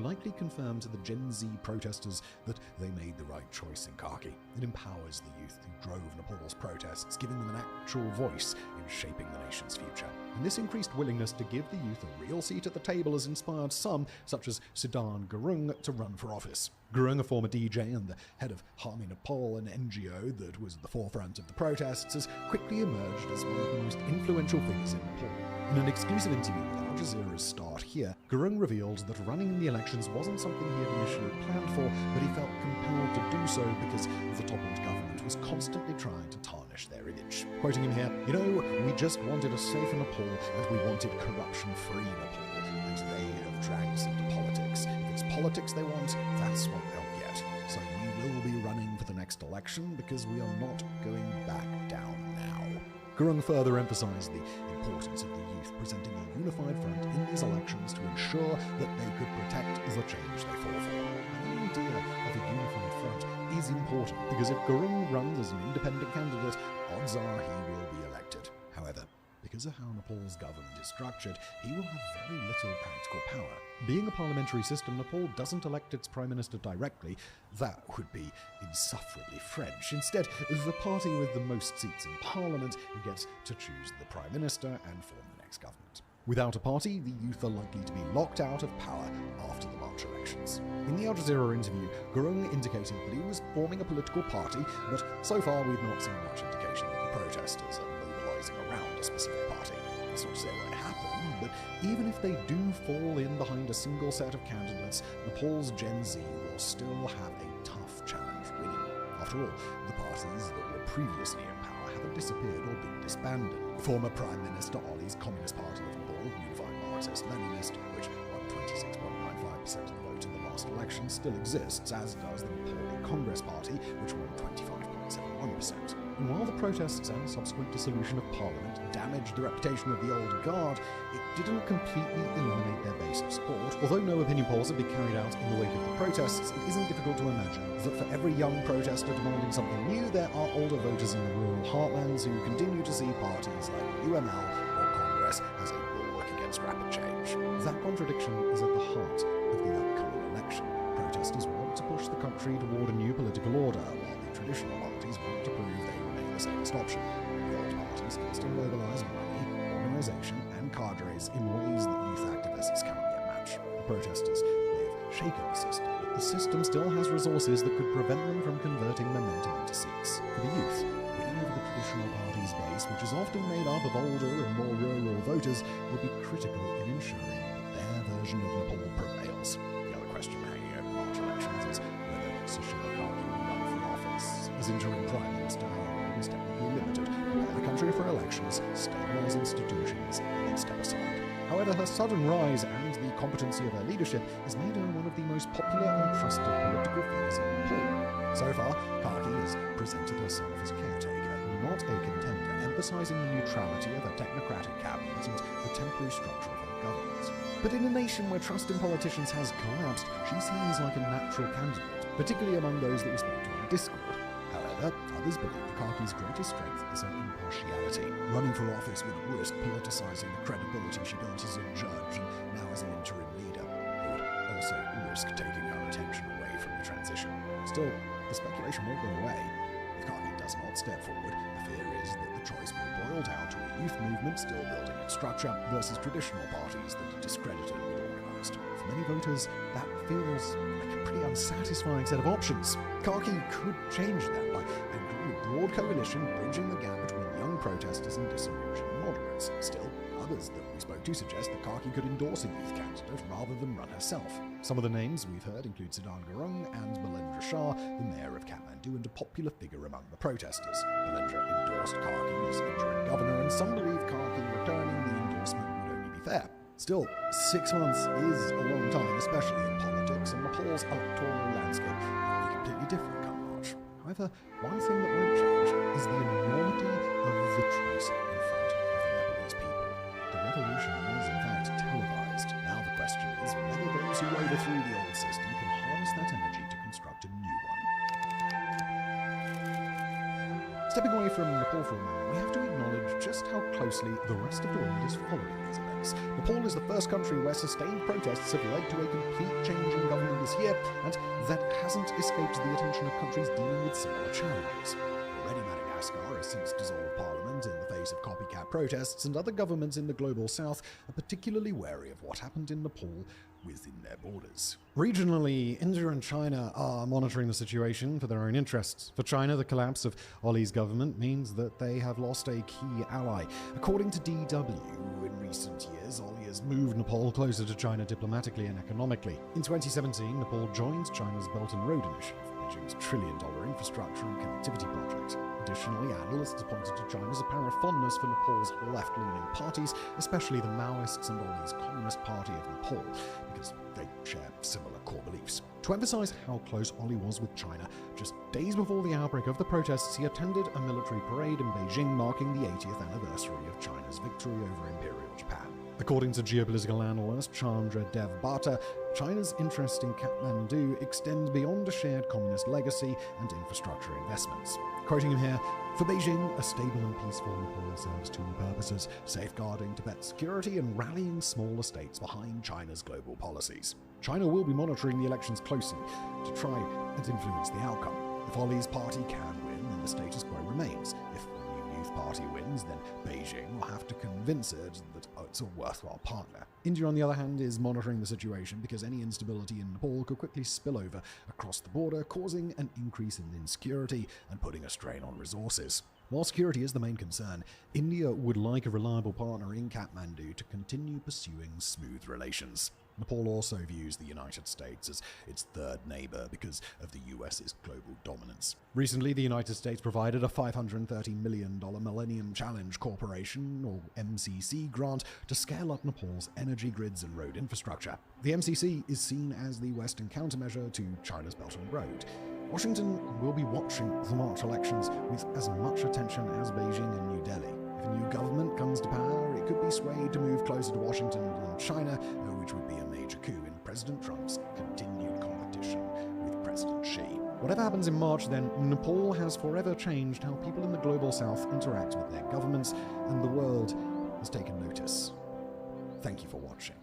likely confirm to the Gen Z protesters that they made the right choice in Khaki. It empowers the youth who drove Nepal's protests, giving them an actual voice in shaping the nation's future. And this increased willingness to give the youth a real seat at the table has inspired some, such as Siddharth Gurung, to run for office. Gurung, a former DJ and the head of Harmony Nepal, an NGO that was at the forefront of the protests, has quickly emerged as one of the most influential figures in Nepal. In an exclusive interview with Al Jazeera's Start Here, Gurung revealed that running in the elections wasn't something he had initially planned for, but he felt compelled to do so because the toppled government was constantly trying to tarnish their image. Quoting him here, "You know, we just wanted a safer Nepal, and we wanted corruption-free Nepal, and they have dragged us into politics. If it's politics they want, that's what they'll get. So we will be running for the next election because we are not going back down now." Gurung further emphasized the importance of the youth presenting a unified front in these elections to ensure that they could protect the change they fought for. The idea of a unified front is important because if Gurung runs as an independent candidate, odds are he will be elected. However, because of how Nepal's government is structured, he will have very little practical power. Being a parliamentary system, Nepal doesn't elect its prime minister directly. That would be insufferably French. Instead, the party with the most seats in parliament gets to choose the prime minister and form the next government. Without a party, the youth are likely to be locked out of power after the March elections. In the Al Jazeera interview, Gurung indicated that he was forming a political party, but so far we've not seen much indication that the protesters are mobilizing around a specific party. That's not to say it won't happen, but even if they do fall in behind a single set of candidates, Nepal's Gen Z will still have a tough challenge winning. After all, the parties that were previously in power haven't disappeared or been disbanded. Former Prime Minister Oli's Communist Party of Nepal, Unified Marxist-Leninist, which won 26.95% of the vote in the last election, still exists, as does the Nepali Congress Party, which won 25.71%. And while the protests and subsequent dissolution of parliament damaged the reputation of the old guard, it didn't completely eliminate their base of support. Although no opinion polls have been carried out in the wake of the protests, it isn't difficult to imagine that for every young protester demanding something new, there are older voters in the rural heartlands who continue to see parties like UML or Congress as a bulwark against rapid change. That contradiction is at the heart of the upcoming election. Protesters want to push the country toward a new political order, while the traditional parties want to prove they remain the safest option. The old parties can still mobilize money, organization, and cadres in ways that youth activists cannot yet match. The protesters may have shaken the system, but the system still has resources that could prevent them from converting momentum into seats. For the youth, winning over the traditional party's base, which is often made up of older and more rural voters, will be critical in ensuring that their version of Nepal prevails. The other question hanging over March elections is whether Sushila Khaki will run for office. As interim Prime Minister, her is technically limited. Prepare the country for elections, stabilize institutions, and then step aside. However, her sudden rise and the competency of her leadership has made her one of the most popular and trusted political figures in Nepal. So far, Khaki has presented herself as a caretaker, not a contender, emphasizing the neutrality of her technocratic cabinet and the temporary structure of her government. But in a nation where trust in politicians has collapsed, she seems like a natural candidate, particularly among those that we spoke to on Discord. However, others believe that Khaki's greatest strength is her impartiality. Running for office would risk politicizing the credibility she built as a judge and now as an interim leader. It would also risk taking her attention away from the transition. Still, the speculation won't go away. If Khaki does not step forward, the fear is that the choice will boil down to a youth movement still building its structure versus traditional parties that are discredited and organized. For many voters, that feels like a pretty unsatisfying set of options. Khaki could change that by anchoring a broad coalition bridging the gap between young protesters and disillusioned moderates. Still, others that we spoke to suggest that Khaki could endorse a youth candidate rather than run herself. Some of the names we've heard include Siddharth Gurung and Malendra Shah, the mayor of Kathmandu and a popular figure among the protesters. Malendra endorsed Khaki as interim governor, and some believe Khaki returning the endorsement would only be fair. Still, 6 months is a long time, especially in politics, and Nepal's electoral landscape will be completely different come March. However, one thing that won't change is the enormity of the choice in front of the Nepalese people. The revolution was in fact televised. Now the question is whether those who overthrew the old system can harness that energy to construct a new one. Stepping away from Nepal for a moment, we have to acknowledge just how closely the rest of the world is following these events. Nepal is the first country where sustained protests have led to a complete change in here, and that hasn't escaped the attention of countries dealing with similar challenges. Already Madagascar has since dissolved parliament in the face of copycat protests, and other governments in the global south are particularly wary of what happened in Nepal within their borders. Regionally, India and China are monitoring the situation for their own interests. For China, the collapse of Ollie's government means that they have lost a key ally. According to DW, in recent years, Ollie has moved Nepal closer to China diplomatically and economically. In 2017, Nepal joined China's Belt and Road Initiative, Beijing's trillion-dollar infrastructure and connectivity project. Additionally, analysts have pointed to China's apparent fondness for Nepal's left-leaning parties, especially the Maoists and Ollie's Communist Party of Nepal, because they share similar core beliefs. To emphasize how close Ollie was with China, just days before the outbreak of the protests, he attended a military parade in Beijing marking the 80th anniversary of China's victory over Imperial Japan. According to geopolitical analyst Chandra Dev Bhatta, China's interest in Kathmandu extends beyond a shared communist legacy and infrastructure investments. Quoting him here, "For Beijing, a stable and peaceful Nepal serves two purposes: safeguarding Tibet's security and rallying smaller states behind China's global policies. China will be monitoring the elections closely to try and influence the outcome. If Ollie's party can win, then the status quo remains. If the New Youth Party wins, then Beijing will have to convince it that it's a worthwhile partner." India, on the other hand, is monitoring the situation because any instability in Nepal could quickly spill over across the border, causing an increase in insecurity and putting a strain on resources. While security is the main concern, India would like a reliable partner in Kathmandu to continue pursuing smooth relations. Nepal also views the United States as its third neighbor because of the US's global dominance. Recently, the United States provided a $530 million Millennium Challenge Corporation, or MCC, grant to scale up Nepal's energy grids and road infrastructure. The MCC is seen as the Western countermeasure to China's Belt and Road. Washington will be watching the March elections with as much attention as Beijing and New Delhi. If a new government comes to power, it could be swayed to move closer to Washington than China, which would be a major coup in President Trump's continued competition with President Xi. Whatever happens in March, then, Nepal has forever changed how people in the global south interact with their governments, and the world has taken notice. Thank you for watching.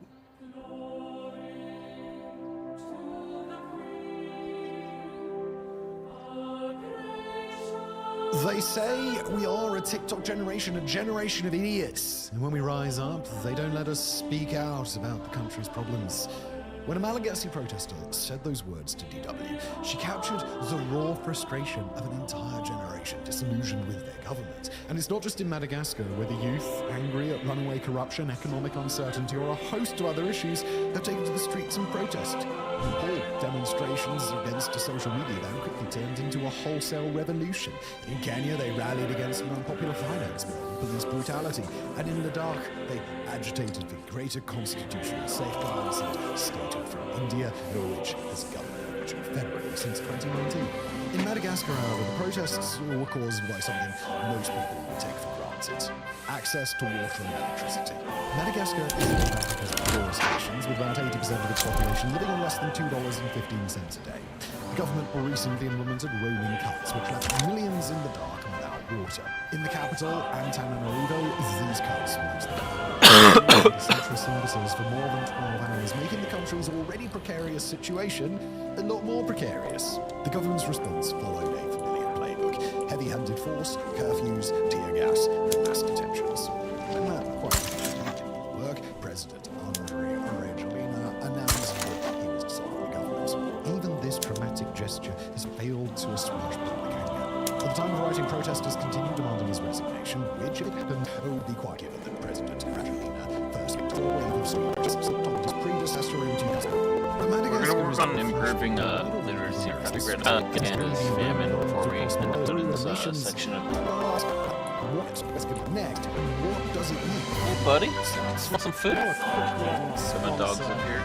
They say we are a TikTok generation, a generation of idiots. And when we rise up, they don't let us speak out about the country's problems. When a Malagasy protester said those words to DW, she captured the raw frustration of an entire generation disillusioned with their government. And it's not just in Madagascar, where the youth, angry at runaway corruption, economic uncertainty, or a host of other issues, have taken to the streets and protest. In Nepal, demonstrations against a social media ban quickly turned into a wholesale revolution. In Kenya, they rallied against an unpopular finance bill and police brutality. And in Ladakh, they agitated for greater constitutional safeguards and statehood from India, which has governed the region federally since 2019. In Madagascar, however, the protests were caused by something most people would take for granted: access to water and electricity. Madagascar is one of Africa's poorest nations, with about 80% of its population living on less than $2.15 a day. The government recently implemented roaming cuts, which left millions in the dark and without water. In the capital, Antananarivo, these cuts meant that essential services for more than 12 hours, making the country's already precarious situation a lot more precarious. The government's response followed a familiar playbook: heavy-handed force, curfews, tear gas, and mass detentions. When that quite didn't work, President Andre Rajoelina announced that he was dissolving the government. Even this dramatic gesture has failed to assuage public anger. At the time of writing, protesters continued demanding his resignation, which, if it happened, would be quite given that President Rajoelina first kicked a wave of street protests that topped his predecessor in 2000. We're going to work on improving literacy and grid and famine before we include in this section of... What does it mean? Hey, buddy, smell some food? Some of the dogs up here.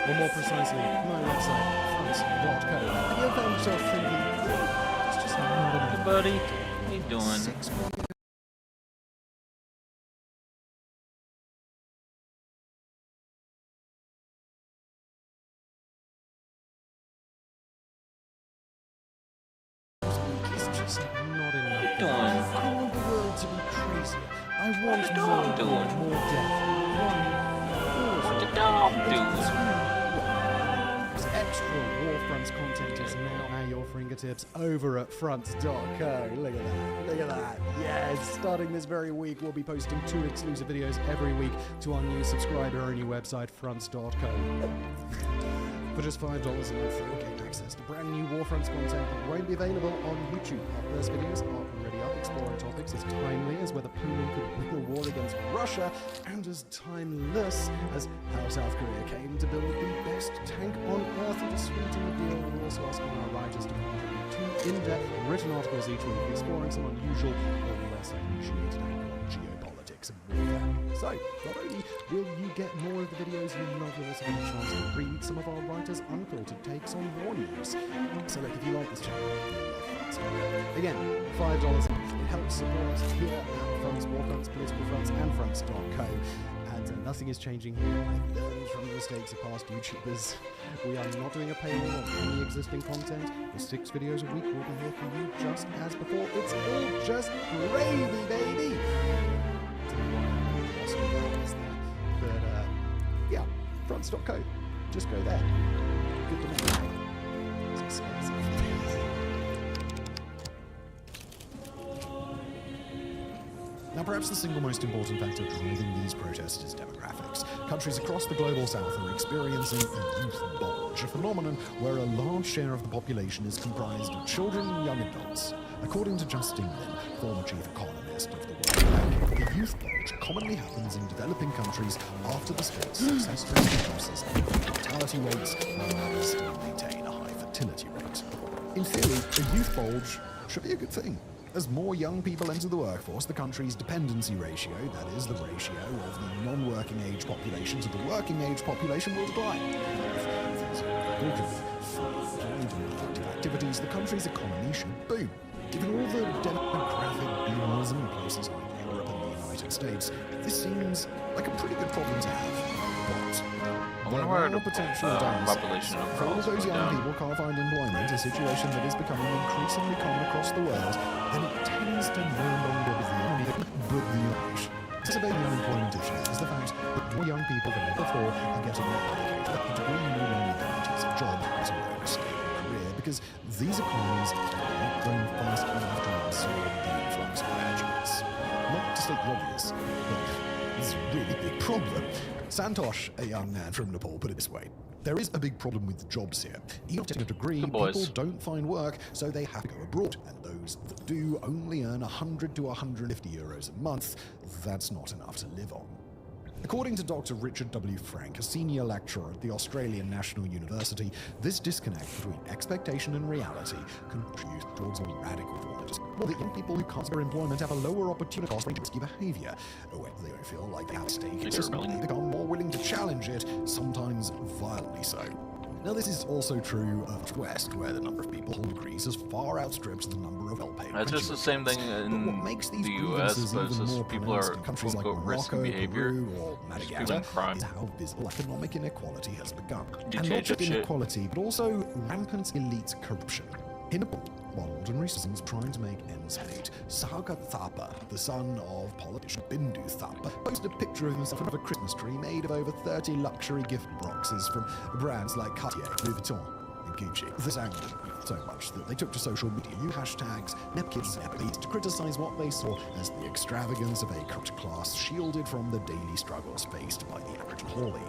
Or more precisely, my website, France.co. Have you ever found yourself thinking, it's just not enough? Hey, buddy, how you doing? Not enough. What you doing? I want the world to be crazy. I want What the dog doing? more death. What the dog doing? It's extra. Front's content is now at your fingertips over at fronts.co. Look at that, look at that. Yes, starting this very week, we'll be posting 2 exclusive videos every week to our new subscriber-only website, fronts.co. For just $5 a month, you'll gain access to brand new Warfronts content that won't be available on YouTube. Our first videos are already up, exploring topics as timely as whether Poland could win the war against Russia, and as timeless as how South Korea came to build the best tank on Earth and to sweeten the deal. We're also asking our writers to contribute 2 in-depth written articles each week, exploring some unusual or less appreciated angle on geopolitics and warfare. So, not only will you get more of the videos you love, you'll also get a chance to read some of our writers' unfiltered takes on war news. So look, if you like this channel, you'll love Fronts. Again, $5 a month. It helps support us here at Fronts, Warfronts, Political Fronts, and Fronts.co. And nothing is changing here. I've learned from the mistakes of past YouTubers. We are not doing a paywall on any existing content. The 6 videos a week will be here for you just as before. It's all just gravy, baby! But yeah, fronts.co. Just go there. Good to know. It's expensive. Now, perhaps the single most important factor driving these protests is demographics. Countries across the global south are experiencing a youth bulge, a phenomenon where a large share of the population is comprised of children and young adults. According to Justin Lin, former chief economist of the World Bank, the youth bulge commonly happens in developing countries after the state successfully reduces mortality rates while others still maintain a high fertility rate. In theory, a youth bulge should be a good thing. As more young people enter the workforce, the country's dependency ratio, that is, the ratio of the non-working age population to the working age population, will decline. Activities, the country's economy should boom. Given all the demographic dualism in places like Europe and the United States, this seems like a pretty good problem to have. But I wonder where the population for all overall is those going young down. people can't find employment, a situation that is becoming increasingly common across the world, then it tends to no longer be the enemy, but the Irish. Anticipating unemployment issues is the fact that more young people than ever before are getting more educated, a degree no longer guarantees a job, as well as a stable career, because these economies are not growing fast enough to absorb the influx of graduates. Not to state the obvious, but it's a really big problem. Santosh, a young man from Nepal, put it this way. There is a big problem with jobs here. Even after getting a degree, people don't find work, so they have to go abroad. And those that do only earn 100 to 150 euros a month. That's not enough to live on. According to Dr. Richard W. Frank, a senior lecturer at the Australian National University, this disconnect between expectation and reality contributes towards more radical forms. Well, the young people who can't secure employment have a lower opportunity cost for risky behavior. When they don't feel like they have a stake in this, they become more willing to challenge it, sometimes violently so. Now, this is also true of the West, where the number of people who degrees has far outstripped the number of well-paid That's just the same thing in the US, but it's just people are quote-unquote risking behavior, or doing crime. is how visible economic inequality has begun. And not just inequality, but also rampant elite corruption. In Nepal, while ordinary citizens trying to make ends meet, Sagar Thapa, the son of politician Bindu Thapa, posted a picture of himself in front of a Christmas tree made of over 30 luxury gift boxes from brands like Cartier, Louis Vuitton, and Gucci. This angered them so much that they took to social media, used hashtags NepKids and NepElites to criticize what they saw as the extravagance of a corrupt class shielded from the daily struggles faced by the average Nepali.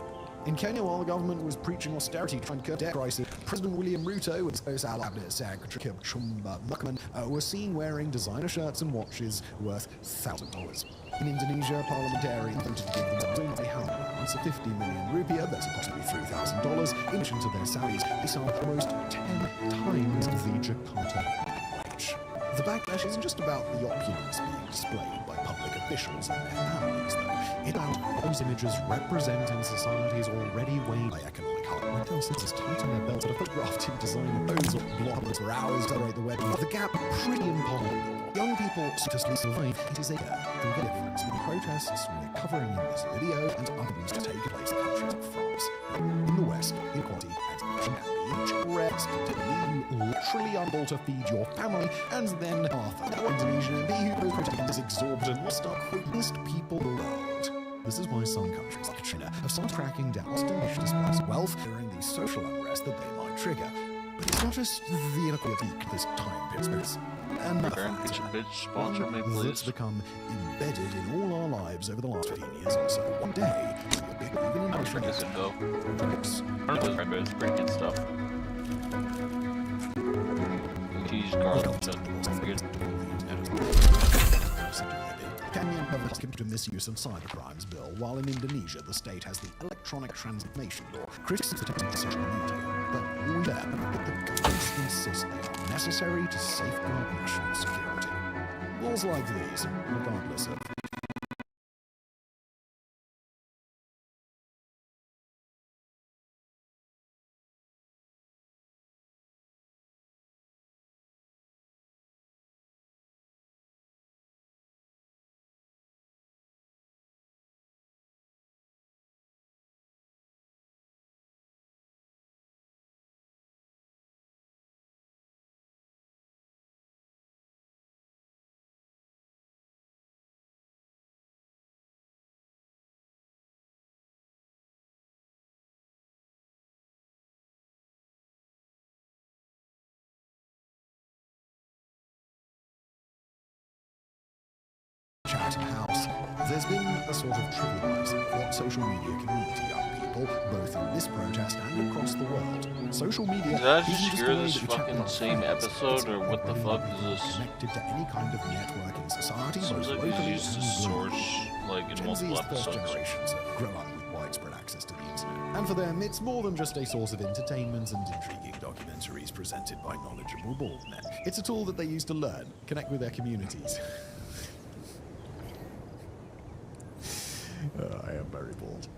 In Kenya, while the government was preaching austerity to try and curb debt crisis, President William Ruto and his Cabinet Secretary Chumba Mukman were seen wearing designer shirts and watches worth $1,000. In Indonesia, parliamentarians voted to give them a house allowance of 50 million rupiah, that's approximately $3,000. In addition to their salaries, they saw almost 10 times the Jakarta wage. The backlash isn't just about the opulence being displayed by public officials and their families, though. It's about what those images represent in societies already weighed by economic hardship. When thousands tighten their belts at a photographed in designer pose or bloggers for hours to celebrate the wedding, the gap pretty impossible. Young people statistically survive. It is a the difference between protests we're covering in this video and others to take place in countries like France. In the West, inequality and corruption can be expressed to leave you literally unable to feed your family, and then Arthur, the Indonesian MP who protected is exorbitant, will start quickest people in the world. This is why some countries like China have started cracking down on to disperse wealth during the social unrest that they might trigger. But it's not just the inequality this time pits. Another sponsor me, that's please. become embedded in all our lives over the last 15 years or so. One day, even in Where does it go? It's pretty good stuff. Cheese, garlic, Kenya has committed misuse of cybercrimes bill, while in Indonesia the state has the electronic transformation law. Critics of the social media, but we learn that the governments insist they are necessary to safeguard national security. Laws like these, regardless of Chatham House, there's been a sort of trivializing of what social media can mean to young people, both in this protest and across the world. Social media did I isn't just just hear a way this that we chat fucking with our same friends. episode, It's or what the a fuck way is we this? connected to any kind of network in society, both Seems like locally he's used and as source, globally. like in Gen multiple Z's first episodes. generations have grown up with widespread access to the internet. And for them, it's more than just a source of entertainment and intriguing documentaries presented by knowledgeable bald men. It's a tool that they use to learn, connect with their communities. I am very bald.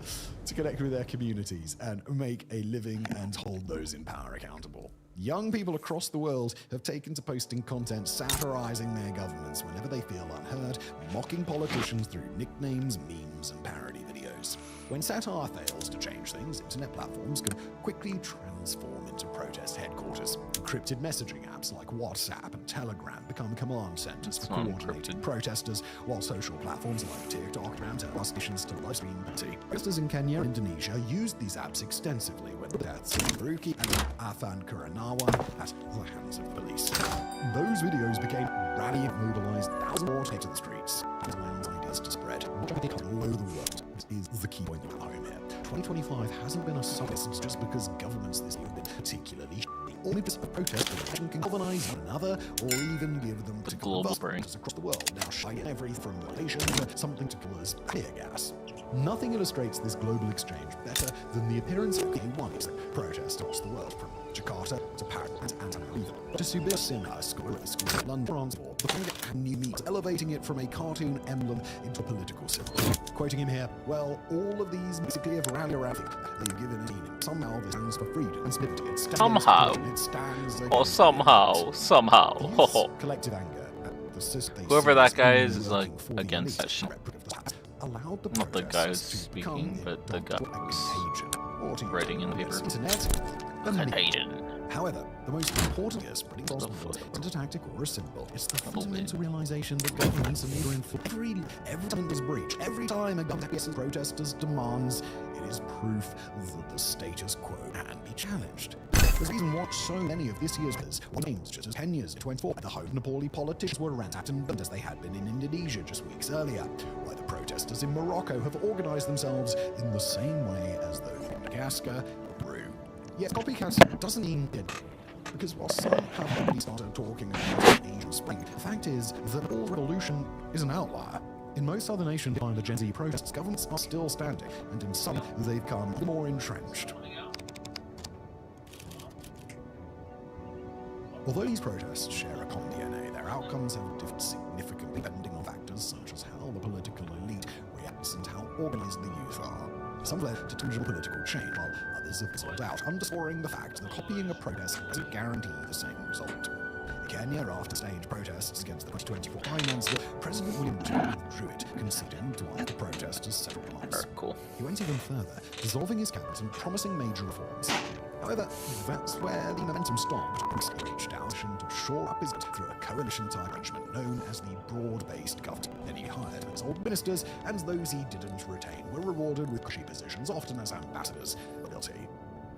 To connect with their communities and make a living and hold those in power accountable. Young people across the world have taken to posting content satirizing their governments whenever they feel unheard, mocking politicians through nicknames, memes, and parody videos. When satire fails to change things, internet platforms can quickly transform into protest headquarters. Encrypted messaging apps like WhatsApp and Telegram become command centers for coordinated protesters, while social platforms like TikTok allow stations to live stream party. Protesters in Kenya and Indonesia used these apps extensively, with the deaths of Baruki and Afan Kuranawa at the hands of police. Those videos became rally and mobilized thousands more to take to the streets. As ideas to spread all over the world. This is the key point at home here. 2025 hasn't been a success just because governments this year have been particularly shitty. Or maybe a protest that can galvanize one another, or even give them The global brain across the world. Now shying everything from Malaysia to something to kill us tear gas. Nothing illustrates this global exchange better than the appearance of EU1 protests across the world, from Jakarta to Paris and Antananarivo to Subir Sinha School at the School of London Transport, the new meat, elevating it from a cartoon emblem into a political symbol. Quoting him here, well, all of these basically have rallied around it. They've given it meaning. Somehow this stands for freedom and liberty. It stands somehow. Collective anger. Whoever that guy is like against that shit. Allowed the Not the guy who's protests to speaking, become but the guy who's who's writing in the paper. Contagion. However, the most important is spreading across the world isn't a tactic or a symbol. It's the fundamental realization that governments are neither in every time there's a breach, every time a government acquiesces protesters' demands, it is proof that the status quo can be challenged. There's a reason why so many of this year's names, just as Kenya's 24, the home Nepali politicians were ransacked and burned as they had been in Indonesia just weeks earlier, why the protesters in Morocco have organized themselves in the same way as those in Madagascar or Peru. Yet copycats doesn't mean it. Because while some have already started talking about the Asian Spring, the fact is that all revolution is an outlier. In most other nations behind the Gen Z protests, governments are still standing, and in some, they've become more entrenched. Although these protests share a common DNA, their outcomes have differed significantly depending on factors such as how the political elite reacts and how organized the youth are. Some led to tangible political change, while others have fizzled out, underscoring the fact that copying a protest doesn't guarantee the same result. In Kenya, after staged protests against the 2024 finance bill, President William Ruto withdrew it, conceding to one of the protesters several months. Cool. He went even further, dissolving his cabinet and promising major reforms. However, that's where the momentum stopped. He reached out to shore up his through a coalition-type arrangement known as the broad-based government. Then he hired his old ministers, and those he didn't retain were rewarded with cushy positions, often as ambassadors. Guilty.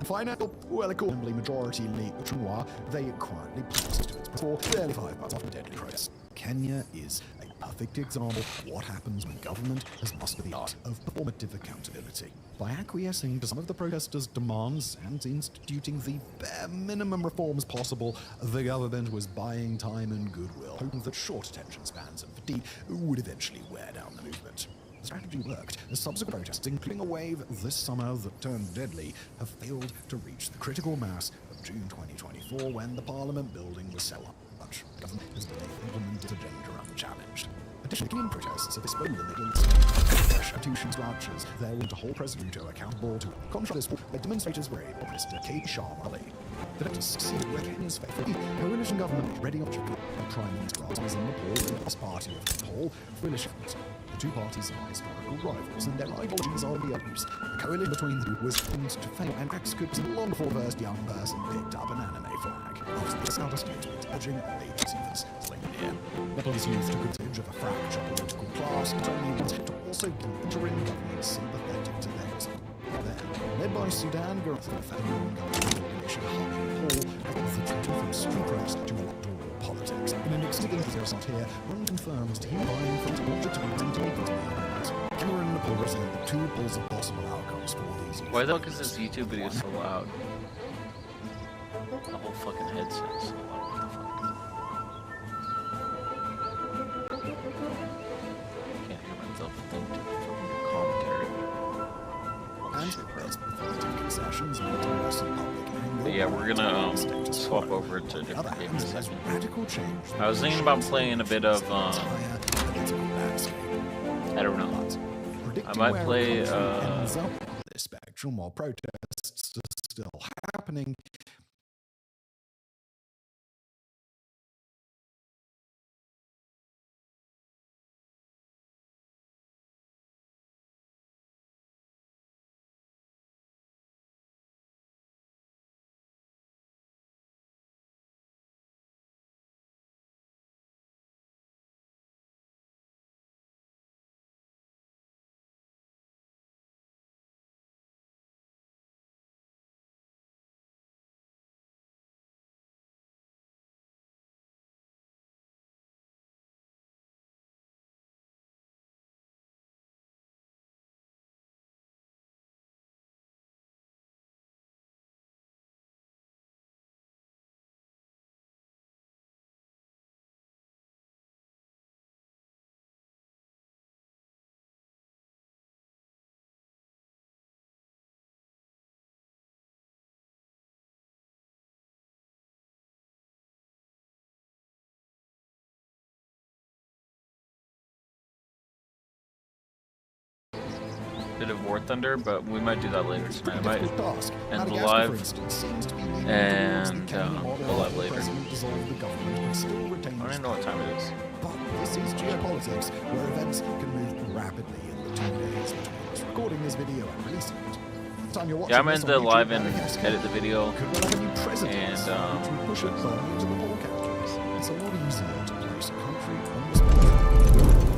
Financial, well, accordingly, majority league Chinois, they quietly passed to its before barely 5 months after deadly protests. Kenya is a perfect example of what happens when government has mastered the art of performative accountability. By acquiescing to some of the protesters' demands and instituting the bare minimum reforms possible, the government was buying time and goodwill, hoping that short attention spans and fatigue would eventually wear down the movement. The strategy worked, as subsequent protests, including a wave this summer that turned deadly, have failed to reach the critical mass of June 2024 when the Parliament building was so large. The government has implemented its agenda unchallenged. Additionally, Kenyan protests have exposed the middle institutions marches. They want to hold President Ruto accountable to contrast this, where demonstrators were able to Mr. K. Sharma Ali. The protesters succeeded where Kenya's faithful coalition government ready up to Prime Minister was in Nepal, the last party of Nepal, for elections. The two parties are historical rivals, and their ideologies are the others. The coalition between the two was doomed to fail, and cracks could be long before the first young person picked up an anime flag. After the start of students urging late seekers slain near. Nepalese youth took advantage of a fractured political class, not only wanted to also be interim government sympathetic to theirs. Then, led by Sudan, girls and federal government coalition hub in Nepal, the treaty from street press to electoral politics. In an extended result here, one confirms to him buying from the portrait to make it Cameron Nepal represent the two pools of possible outcomes for these youth. Why the fuck is this YouTube video so loud? The whole fucking headset's so loud. What the fuck? I can't hear myself think to fucking commentary. Concessions and public anger. But yeah, we're gonna swap over to a different game in a second. I was thinking about playing a bit of I don't know. I might play this spectrum while protests are still happening. bit of War Thunder, but we might do that later tonight. I might end the live and go live later. I don't even know what time it is. But this is geopolitics, where events can move rapidly in the 2 days between us recording this video and releasing it. Yeah, I'm going to live and edit the video and push it into the ball counters. It's a lot easier to place a country on the spectrum.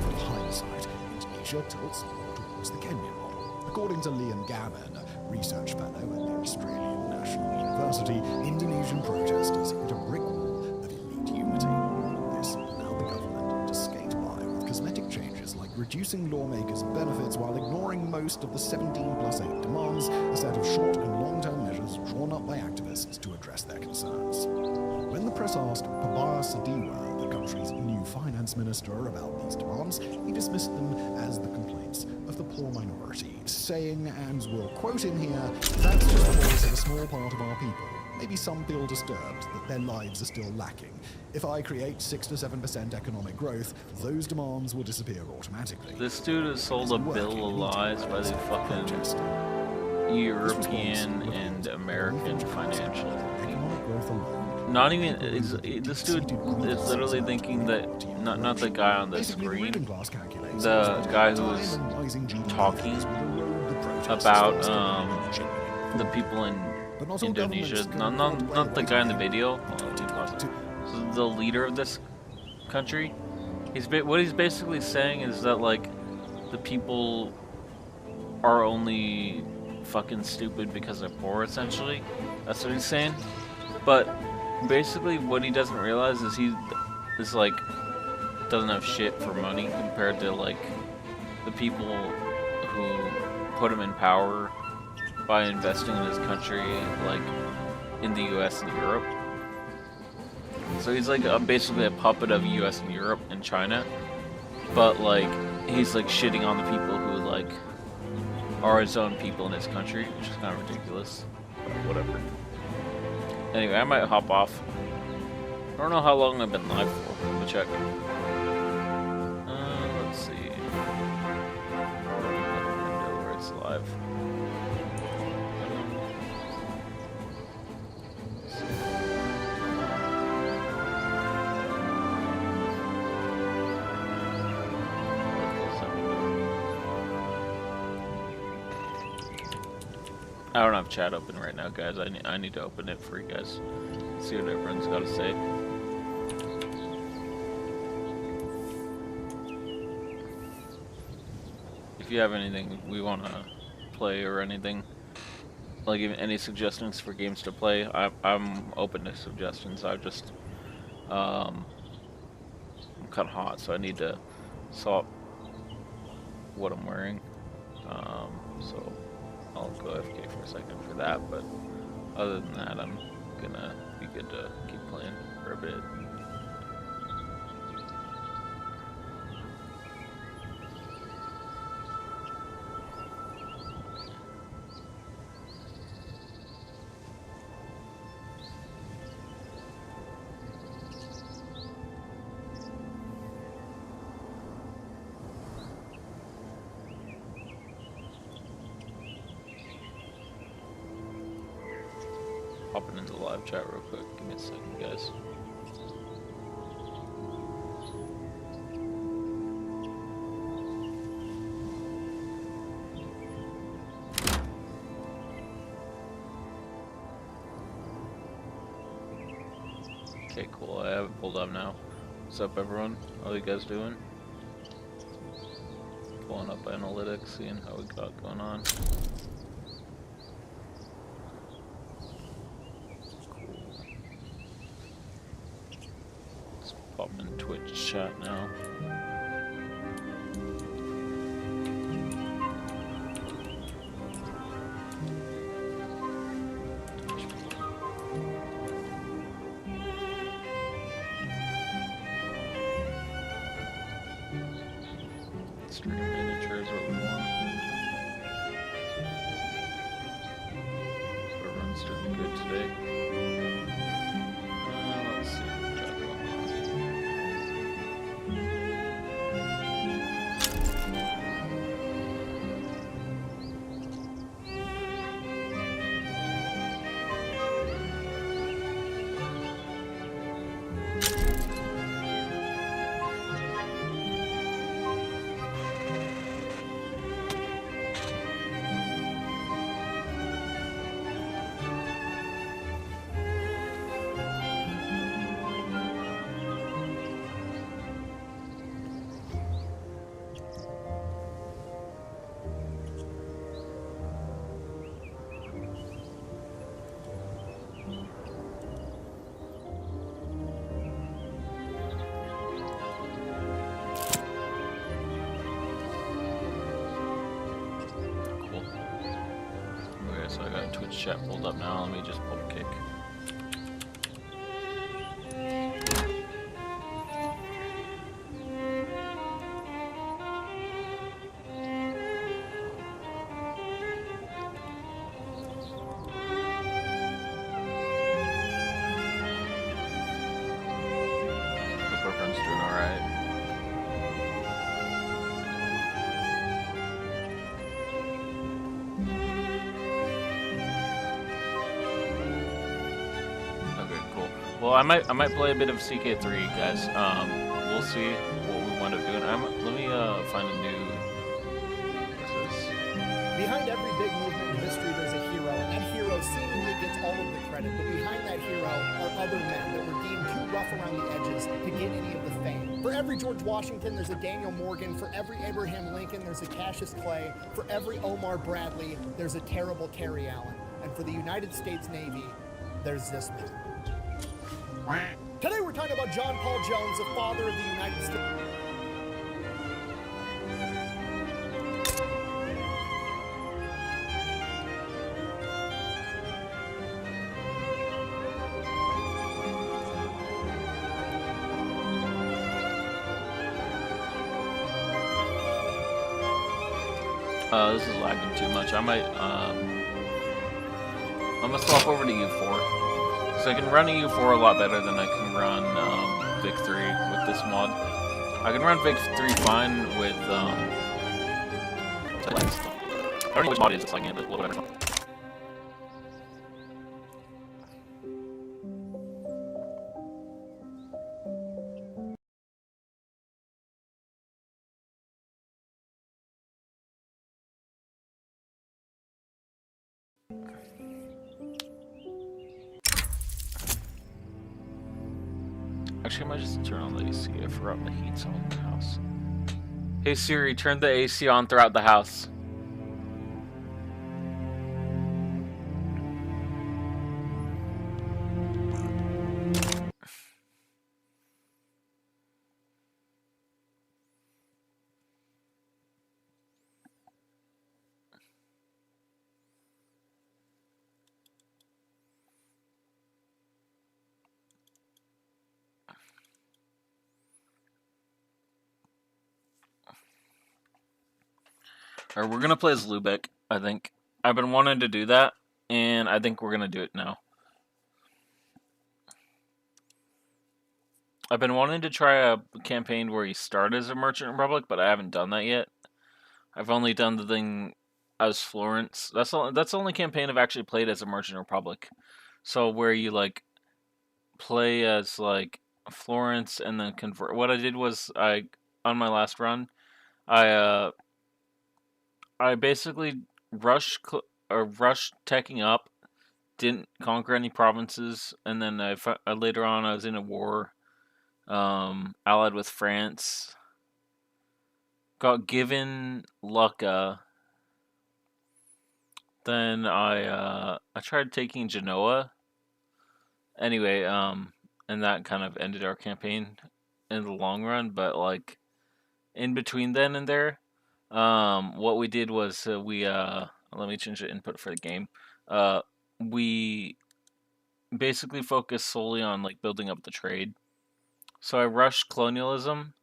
In hindsight, Indonesia tilts more towards the Kenyan model. According to Liam Gammon, a research fellow at the Australian National University, Indonesian protesters hit a brick wall of elite unity. This allowed the government to skate by with cosmetic changes like reducing lawmakers' benefits while ignoring most of the 17+8 demands, a set of short and long-term measures drawn up by activists to address their concerns. When the press asked Pabaya Sadiwa, the country's new finance minister, about these demands, he dismissed them as the complaints of the poor minority, saying, and we'll quote him here, "That's just the voice of a small part of our people. Maybe some feel disturbed that their lives are still lacking. If I create 6 to 7% economic growth, those demands will disappear automatically." This dude has sold a bill of lies by the fucking European and American financial. Not even, this dude is literally thinking that, not the guy on the screen, the guy who is talking about the people in Indonesia, not the guy in the video, so the leader of this country. What he's basically saying is that, like, the people are only fucking stupid because they're poor, essentially. That's what he's saying. But basically what he doesn't realize is he is like doesn't have shit for money compared to like the people who put him in power by investing in his country, like in the US and Europe. So he's like basically a puppet of US and Europe and China, but like he's like shitting on the people who like are his own people in his country, which is kind of ridiculous. But whatever. Anyway, I might hop off. I don't know how long I've been live for. Let me check. Let's see. Window where it's live. I don't have chat open right now, guys. I need to open it for you guys. See what everyone's got to say. If you have anything we want to play or anything, like even any suggestions for games to play, I'm open to suggestions. I'm kind of hot, so I need to swap what I'm wearing. So I'll go AFK for a second for that, but other than that, I'm gonna be good to keep playing for a bit. Hopping into the live chat real quick. Give me a second, guys. Okay, cool. I have it pulled up now. What's up, everyone? How you guys doing? Pulling up analytics, seeing how we got going on. Pop in Twitch chat now. Stream miniature is what we want. Everyone's doing good today. Let's see what we got going on. So I got Twitch chat pulled up now. Let me just pull a kick. Hope everyone's doing alright. Well, I might play a bit of CK3, guys. We'll see what we wind up doing. Let me find a new. Behind every big movement in history, there's a hero, and that hero seemingly gets all of the credit. But behind that hero are other men that were deemed too rough around the edges to get any of the fame. For every George Washington, there's a Daniel Morgan. For every Abraham Lincoln, there's a Cassius Clay. For every Omar Bradley, there's a terrible Terry Allen. And for the United States Navy, there's this man. Today we're talking about John Paul Jones, the father of the United States. This is lagging too much. I'm gonna swap over to u4. So I can run a u4 a lot better than I can run Vic3 with this mod. I can run Vic3 fine with I don't know which mod it is, it's like it, but a little better. Actually, I might just turn on the AC. I forgot the heat's on the house. Hey Siri, turn the AC on throughout the house. Or we're gonna play as Lubeck, I think. I've been wanting to do that, and I think we're gonna do it now. I've been wanting to try a campaign where you start as a Merchant Republic, but I haven't done that yet. I've only done the thing as Florence. That's the only campaign I've actually played as a Merchant Republic. So where you like play as like Florence and then convert. What I did was on my last run, I basically rushed teching up, didn't conquer any provinces, and then later on I was in a war, allied with France, got given Lucca. Then I tried taking Genoa. Anyway, and that kind of ended our campaign in the long run. But like in between then and there, what we did was let me change the input for the game. We basically focused solely on like building up the trade. So I rushed colonialism,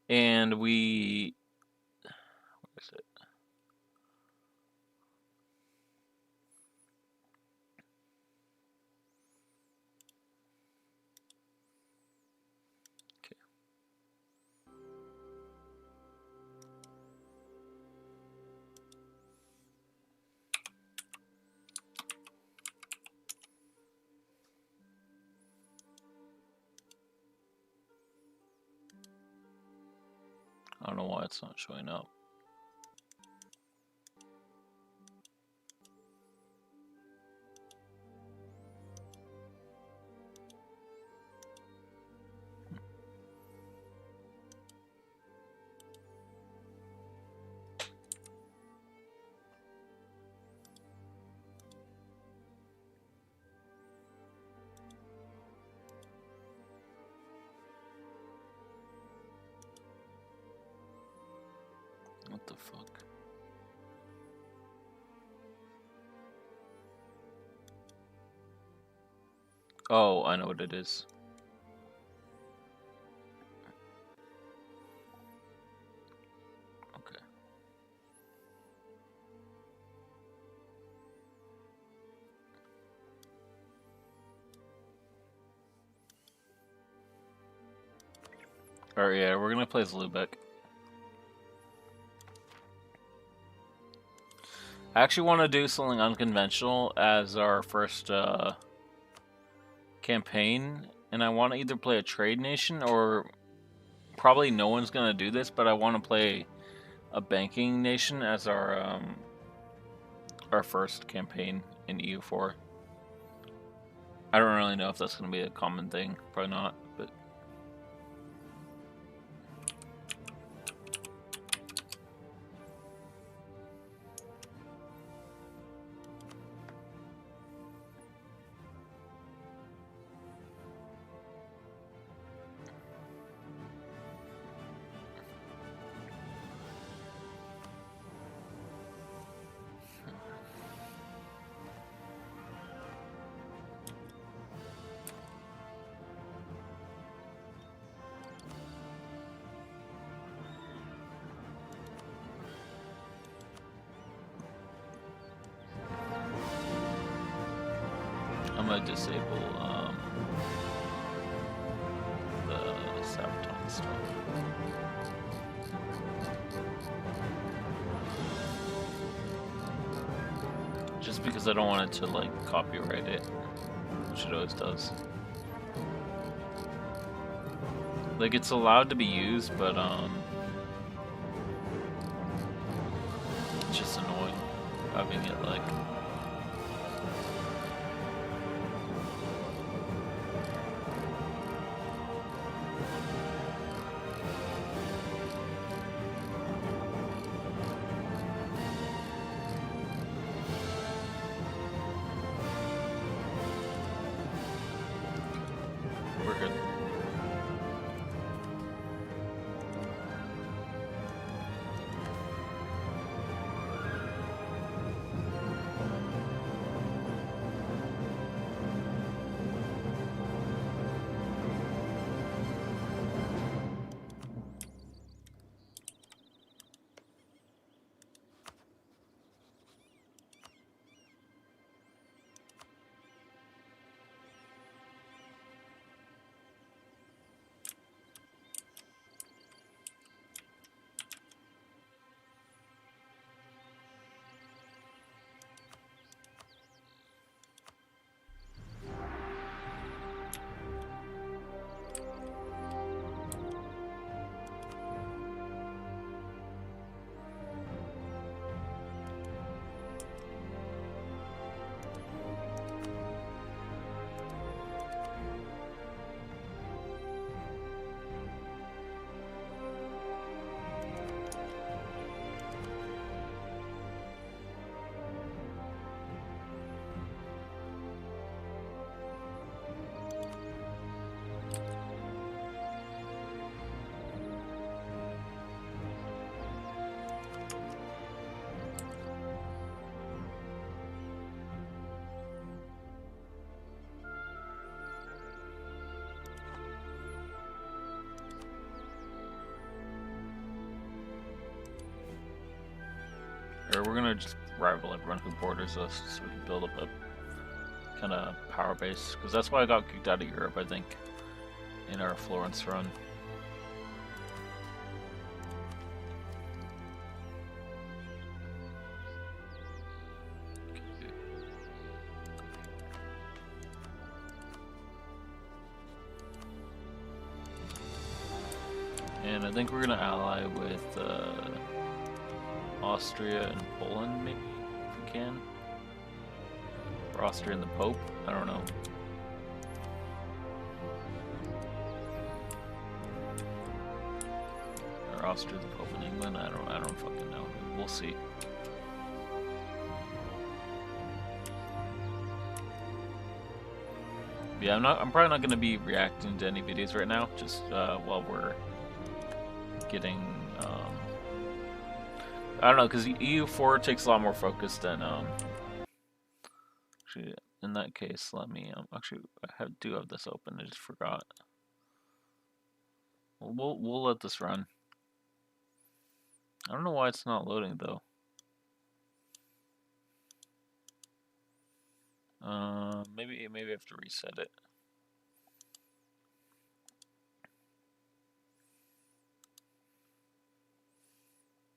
and what is it? Okay. I don't know why it's not showing up. What the fuck? Oh, I know what it is. Okay. Alright, yeah, we're gonna play as Lubeck. I actually want to do something unconventional as our first campaign, and I want to either play a trade nation, or probably no one's gonna do this, but I want to play a banking nation as our first campaign in EU4. I don't really know if that's going to be a common thing. Probably not, but. I'm gonna disable the sabotage stuff. Just because I don't want it to like copyright it, which it always does. Like it's allowed to be used, but it's just annoying having it like. We're good. Or we're gonna just rival everyone who borders us so we can build up a kind of power base. Because that's why I got kicked out of Europe, I think, in our Florence run. And I think we're gonna ally with Austria and Poland, maybe, if we can. Or Austria and the Pope, I don't know. Or Austria, the Pope, and England, I don't fucking know. We'll see. Yeah, I'm probably not gonna be reacting to any videos right now, just while we're getting I don't know, because EU4 takes a lot more focus than actually in that case let me actually I do have this open, I just forgot. We'll let this run. I don't know why it's not loading though. Maybe I have to reset it.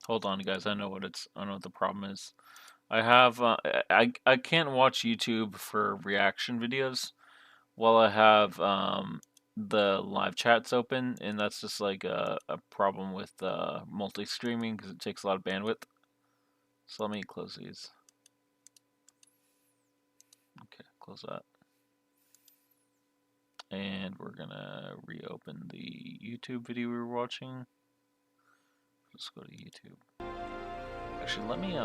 Hold on, guys. I know what the problem is. I have I can't watch YouTube for reaction videos while I have the live chats open, and that's just like a problem with multi-streaming because it takes a lot of bandwidth. So let me close these. Okay, close that. And we're gonna reopen the YouTube video we were watching. Let's go to YouTube. Actually, let me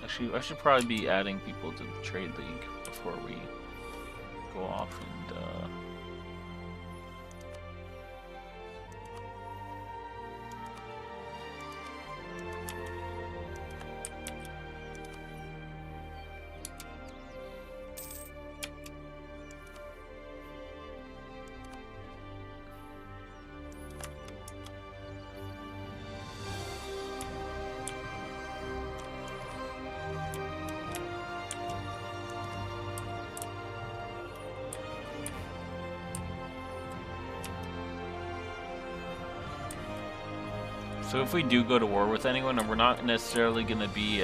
Actually, I should probably be adding people to the trade league before we go off and so if we do go to war with anyone, and we're not necessarily going to be,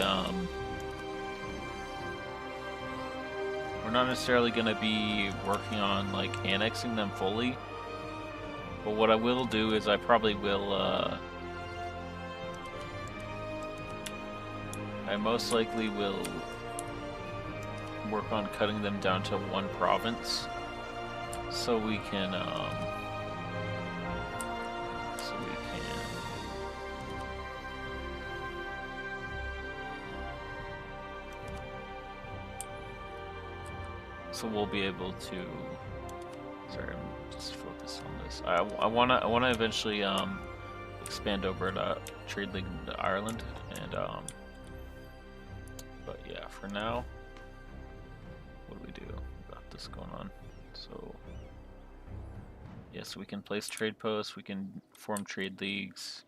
working on like annexing them fully. But what I will do is I probably will, I most likely will work on cutting them down to one province, so we can, so we'll be able to. Sorry, I'm just focused on this. I wanna eventually expand over to Trade League to Ireland, and but yeah, for now, what do we do? We got this going on. So yes, we can place trade posts. We can form trade leagues.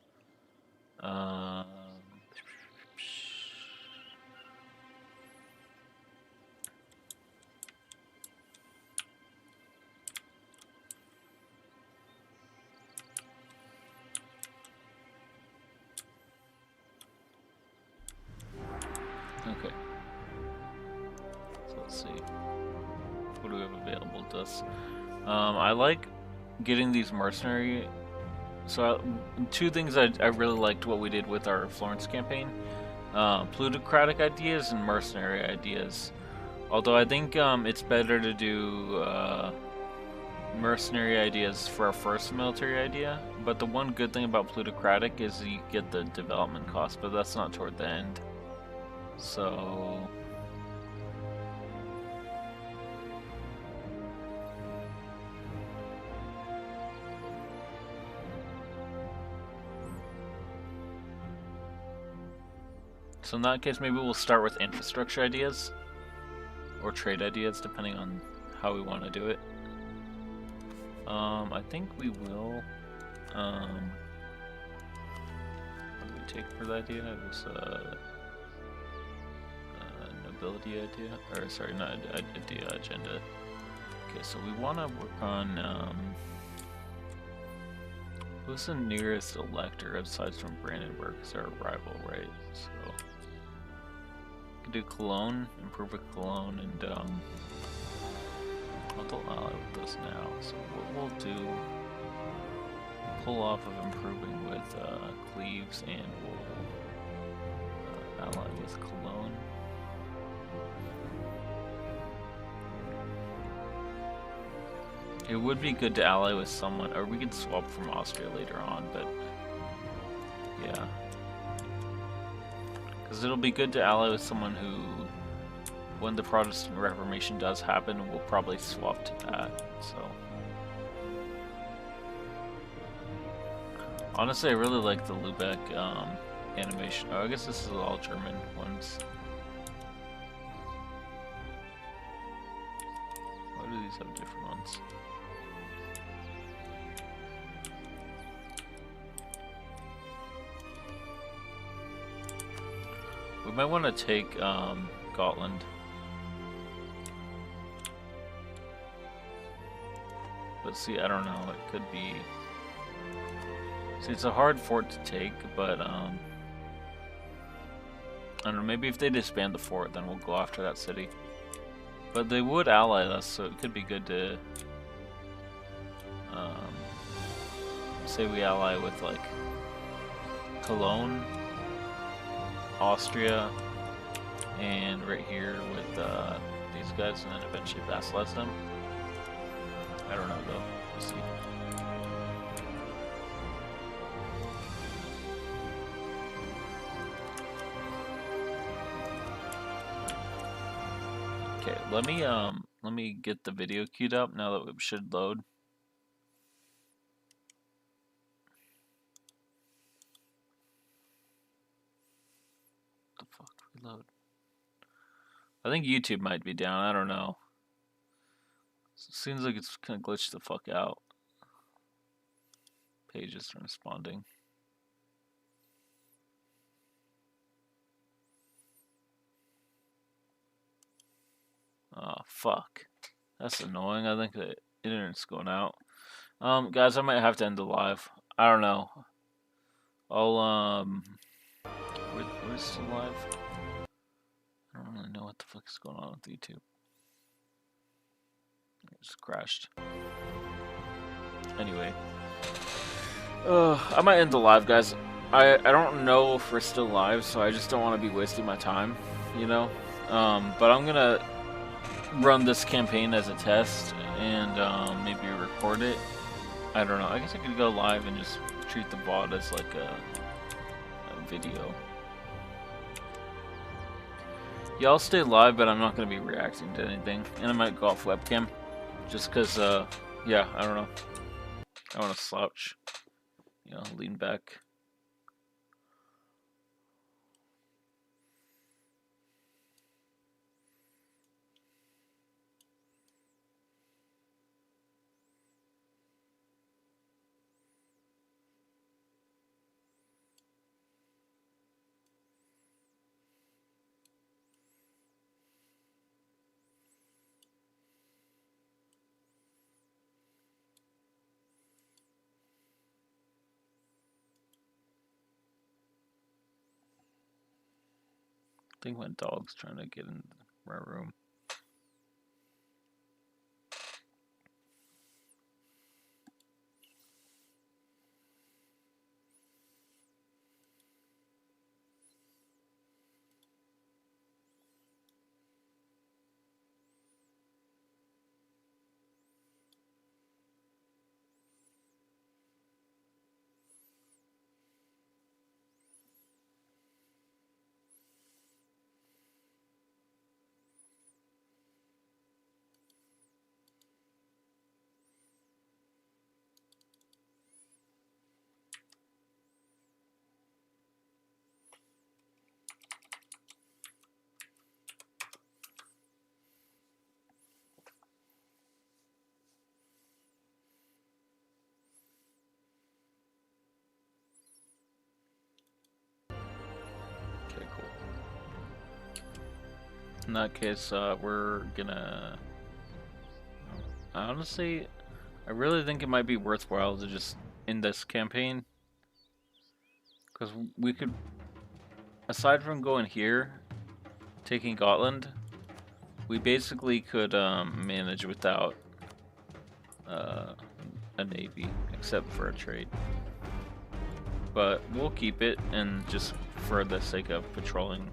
Okay. So let's see. What do we have available to us? I like getting these mercenary. So two things I really liked what we did with our Florence campaign: plutocratic ideas and mercenary ideas. Although I think it's better to do mercenary ideas for our first military idea. But the one good thing about plutocratic is you get the development cost, but that's not toward the end. So in that case, maybe we'll start with infrastructure ideas or trade ideas, depending on how we want to do it. I think we will. What do we take for the idea? It was nobility idea, or sorry, not idea, agenda. Okay, so we want to work on who's the nearest elector aside from Brandenburg? Is our rival, right? So we can do Cologne, improve with Cologne, and I'll ally with those now. So what we'll do, pull off of improving with Cleves, and we'll ally with Cologne. It would be good to ally with someone, or we could swap from Austria later on, but yeah. Because it'll be good to ally with someone who, when the Protestant Reformation does happen, we'll probably swap to that, so. Honestly, I really like the Lubeck animation. Oh, I guess this is all German ones. Why do these have different ones? We might want to take Gotland. But see, I don't know, it could be... See, it's a hard fort to take, but I don't know, maybe if they disband the fort, then we'll go after that city. But they would ally us, so it could be good to say we ally with like Cologne, Austria, and right here with these guys, and then eventually vassalize them. I don't know though. We'll see. Okay, let me get the video queued up now that it should load. What the fuck? Reload. I think YouTube might be down. I don't know. Seems like it's kind of glitched the fuck out. Pages are responding. Oh, fuck. That's annoying. I think the internet's going out. Guys, I might have to end the live. I don't know. I'll, where's the live? I don't really know what the fuck is going on with YouTube. It just crashed. Anyway. I might end the live, guys. I don't know if we're still live, so I just don't want to be wasting my time, you know? But I'm gonna run this campaign as a test and maybe record it. I don't know. I guess I could go live and just treat the VOD as like a video. Yeah, I'll stay live, but I'm not going to be reacting to anything. And I might go off webcam. Just because, yeah, I don't know. I want to slouch. You know, lean back. I think my dog's trying to get in my room. Okay, cool. In that case, we're gonna... Honestly, I really think it might be worthwhile to just end this campaign. Because we could, aside from going here, taking Gotland, we basically could manage without a navy, except for a trade. But we'll keep it, and just for the sake of patrolling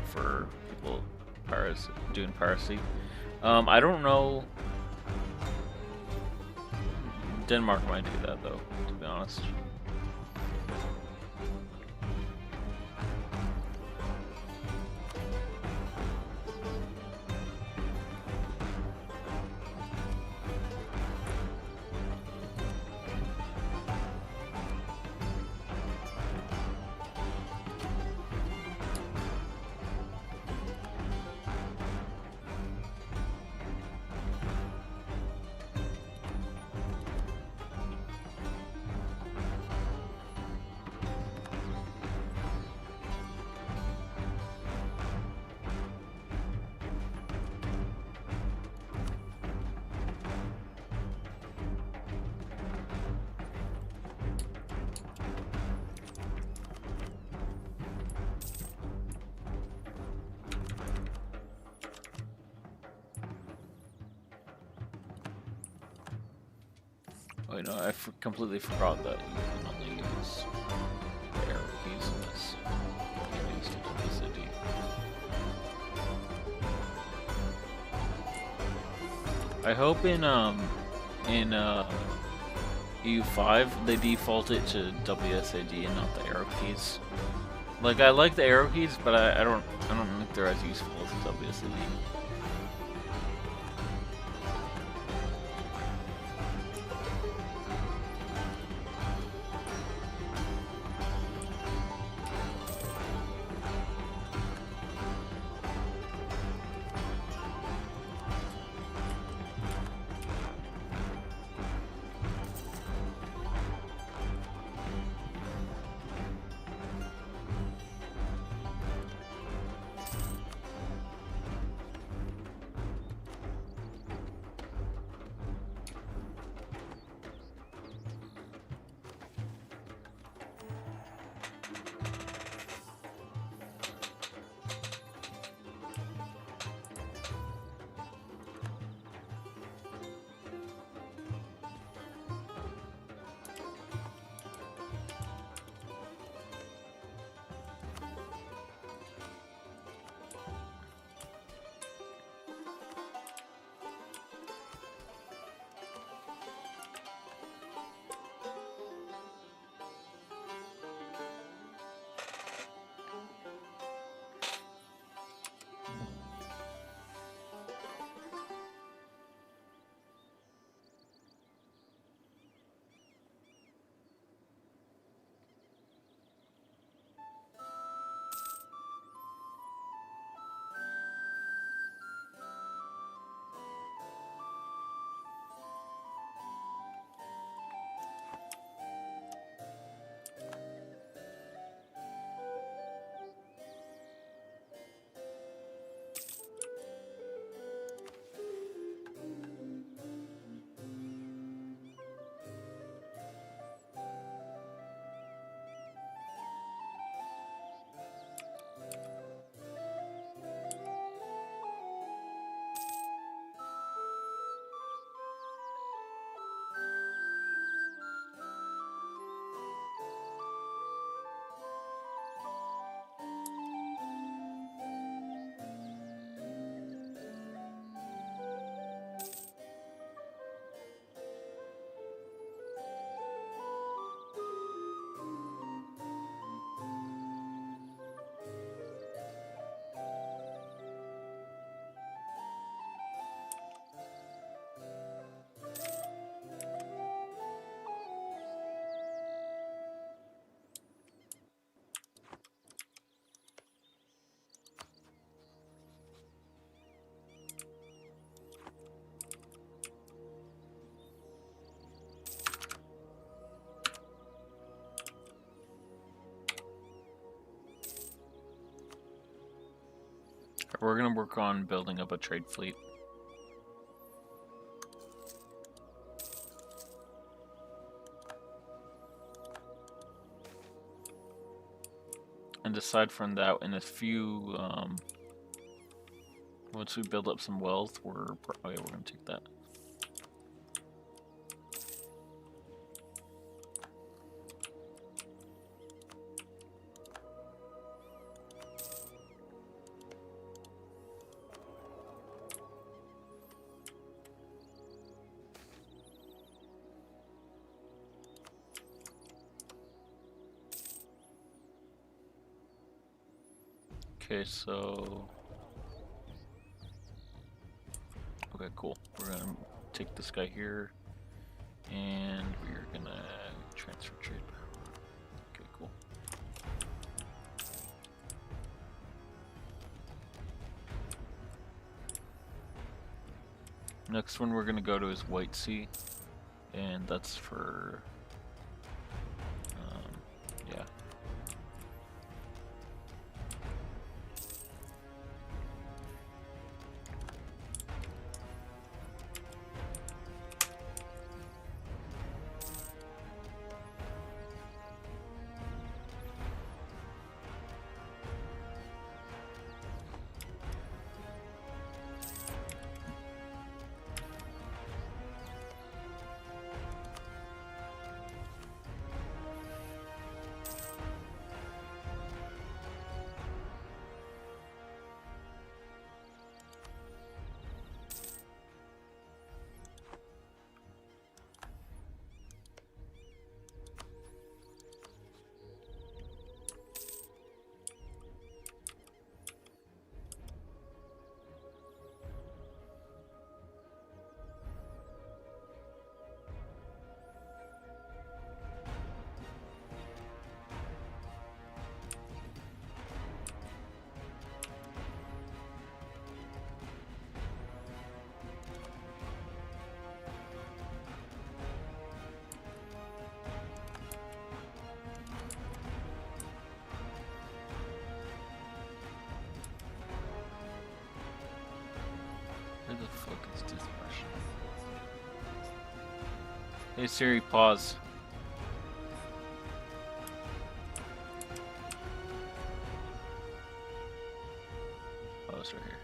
for people doing piracy. I don't know. Denmark might do that though, to be honest. Wait, no, I completely forgot that you can only use the arrow keys in this. You can use WSD. I hope in EU5 they default it to WSAD and not the arrow keys. Like, I like the arrow keys, but I don't think they're as useful as the WSAD. We're gonna work on building up a trade fleet. And aside from that, in a few, once we build up some wealth, we're gonna take that. Okay, so... Okay, cool. We're gonna take this guy here, and we're gonna transfer trade. Okay, cool. Next one we're gonna go to is White Sea, and that's for... yeah. Hey Siri, pause. Oh, it's right here.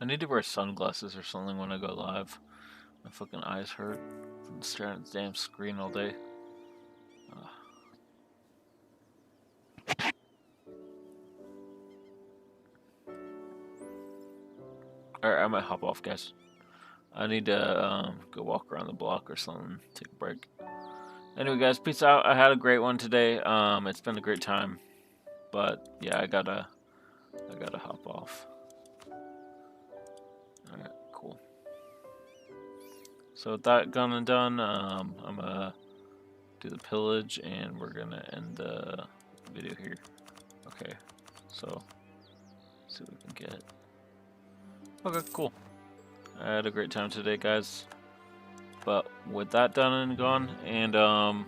I need to wear sunglasses or something when I go live. My fucking eyes hurt from staring at the damn screen all day. Alright, I might hop off, guys. I need to go walk around the block or something, take a break. Anyway, guys, peace out. I had a great one today. It's been a great time, but yeah, I gotta hop off. All right, cool. So with that gone and done, I'm gonna do the pillage, and we're gonna end the video here. Okay, so let's see what we can get. Okay, cool. I had a great time today, guys. But with that done and gone, and